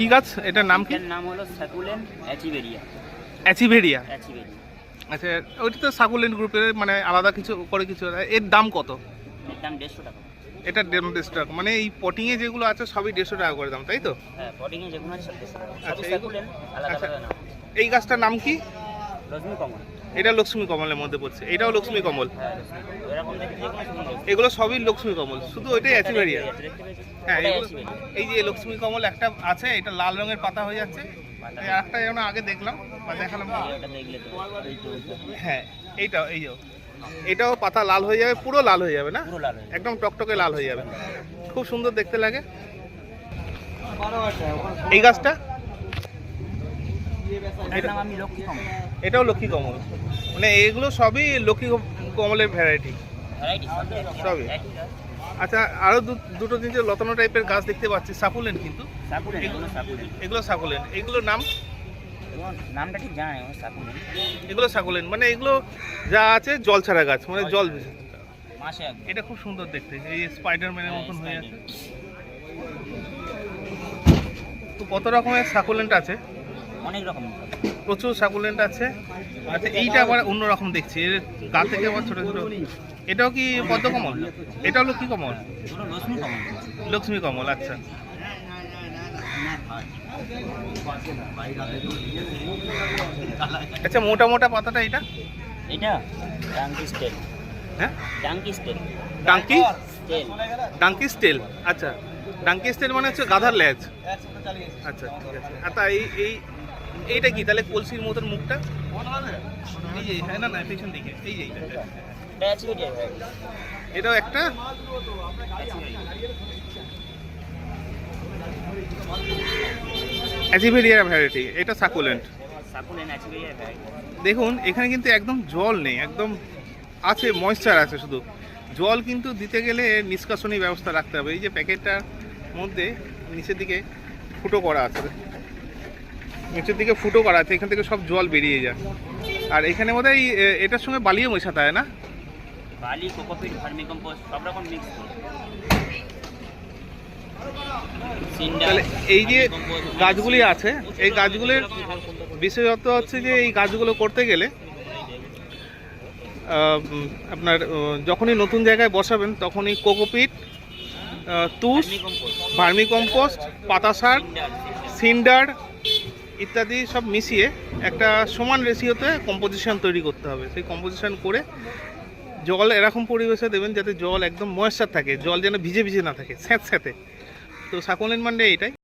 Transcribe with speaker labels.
Speaker 1: কি গাছ, এটার নাম কি?
Speaker 2: এর নাম হলো সাকুলেন্ট অ্যাচিভেরিয়া।
Speaker 1: অ্যাচিভেরিয়া,
Speaker 2: অ্যাচিভেরিয়া।
Speaker 1: আচ্ছা। ওইটা তো সাকুলেন্ট গ্রুপের, মানে আলাদা কিছু করে কিছু। এর দাম কত?
Speaker 2: এর দাম 150 টাকা।
Speaker 1: এটা 150 টাকা, মানে এই পটিংয়ে যেগুলো আছে সবই 150 টাকা করে দাম, তাই তো?
Speaker 2: হ্যাঁ, পটিংয়ে যেগুলো আছে সব 150 টাকা।
Speaker 1: আচ্ছা,
Speaker 2: সবই সাকুলেন্ট, আলাদা
Speaker 1: আচ্ছা।
Speaker 2: আলাদা নাম।
Speaker 1: এই গাছটার নাম কি?
Speaker 2: লক্ষ্মী কমল।
Speaker 1: এটা লক্ষ্মী কমলের মধ্যে পড়ছে, এটাও লক্ষ্মী কমল।
Speaker 2: হ্যাঁ, লক্ষ্মী কমল। এরকম দেখতে যেগুলো সবই লক্ষ্মী।
Speaker 1: এগুলো সবই লক্ষ্মী কমল, শুধু ওইটাই অ্যাচিভেরিয়া।
Speaker 2: দেখতে পেয়েছো?
Speaker 1: হ্যাঁ,
Speaker 2: ওটাই
Speaker 1: এগুলো-
Speaker 2: অ্যাচিভেরিয়া।
Speaker 1: এই যে লক্ষ্মী কমল একটা আছে, এটা লাল রঙের পাতা হয়ে যাচ্ছে। এই একটা যেন আগে দেখলাম বা দেখালাম।
Speaker 2: ওটা দেখলে তো এই তো ওইটা।
Speaker 1: হ্যাঁ, এইটাও, এই যে এটাও পাতা লাল হয়ে যাবে, পুরো লাল হয়ে যাবে না?
Speaker 2: পুরো লাল হয়ে যাবে।
Speaker 1: একদম টকটকে লাল হয়ে যাবে, খুব সুন্দর দেখতে লাগে। এই গাছটা,
Speaker 2: এটার নাম আমি লক্ষ্মী কমল।
Speaker 1: এটাও লক্ষ্মী কমল, মানে এগুলো সবই লক্ষ্মী কমলের ভ্যারাইটি
Speaker 2: ভ্যারাইটি
Speaker 1: সবই। আচ্ছা, আরো দুটো তিনটে লতানো টাইপের গাছ দেখতে পাচ্ছি, সাকুলেন্ট কিন্তু।
Speaker 2: সাকুলেন্ট, এগুলো সাকুলেন্ট।
Speaker 1: এগুলো সাকুলেন্ট, এগুলোর নাম?
Speaker 2: এগুলোর নামটা ঠিক জানা নেই, সাকুলেন্ট।
Speaker 1: এগুলো সাকুলেন্ট, মানে এগুলো যা আছে জল ছাড়া গাছ, মানে জল ভেসে।
Speaker 2: মাসে একবার।
Speaker 1: এটা খুব সুন্দর দেখতে, এই স্পাইডারম্যানের মতন হয়ে আছে। তো কত রকমের সাকুলেন্ট আছে?
Speaker 2: অনেক রকম।
Speaker 1: প্রচুর সাকুলেন্ট আছে। আচ্ছা, এইটা আবার অন্যরকম দেখছি, এর গা থেকে আবার ছোট ছোট। এটাও কি পদ্মকমল? এটা হলো কি কমল?
Speaker 2: এগুলো লক্ষ্মী কমল।
Speaker 1: লক্ষ্মী কমল, আচ্ছা। আচ্ছা, মোটা মোটা পাতাটা এটা?
Speaker 2: এটা ডাঙ্কি স্টেল।
Speaker 1: হ্যাঁ,
Speaker 2: ডাঙ্কি স্টেল।
Speaker 1: ডাঙ্কি
Speaker 2: স্টেল।
Speaker 1: ডাঙ্কি স্টেল, আচ্ছা। ডাঙ্কি স্টেল মানে হচ্ছে গাধার লেজ। আচ্ছা, ঠিক আছে। আচ্ছা, এইটা কি তাহলে? কলসির মতন মুখটা, এই যে, হ্যাঁ, না না, পেছন দিকে, এই যে এইটা।
Speaker 2: এটা অ্যাচিভেরিয়া ভ্যারাইটি।
Speaker 1: এটাও একটা অ্যাচিভেরিয়া ভ্যারাইটি, এটা সাকুলেন্ট।
Speaker 2: Succulent Echeveria variety.
Speaker 1: দেখুন, এখানে কিন্তু একদম জল নেই, একদম আছে ময়েশ্চার আছে শুধু। জল কিন্তু দিতে গেলে নিষ্কাশনী ব্যবস্থা রাখতে হবে। এই যে প্যাকেটটার মধ্যে নিচের দিকে ফুটো করা আছে, নিচের দিকে ফুটো করা আছে, এখান থেকে সব জল বেরিয়ে যায়। আর এখানে বোধহয় এটার সঙ্গে বালিও মেশাতে হয় না?
Speaker 2: বালি, কোকোপিট, ভার্মি কম্পোস্ট সব রকম মিক্স করে।
Speaker 1: তাহলে এই যে গাছগুলি আছে, এই গাছগুলির বিশেষত্ব হচ্ছে যে এই গাছগুলো করতে গেলে আপনার যখনই নতুন জায়গায় বসাবেন তখনই কোকোপিট, তুষ, ভার্মি কম্পোস্ট, পাতা সার, সিন্ডার ইত্যাদি সব মিশিয়ে একটা সমান রেশিওতে কম্পোজিশন তৈরি করতে হবে। সেই কম্পোজিশন করে জল এরকম পরিবেশে দেবেন যাতে জল একদম ময়েশ্চার থাকে, জল যেন ভিজে ভিজে না থাকে, স্যাঁতস্যাঁতে। তো সাকুলেন্ট মানে এইটাই।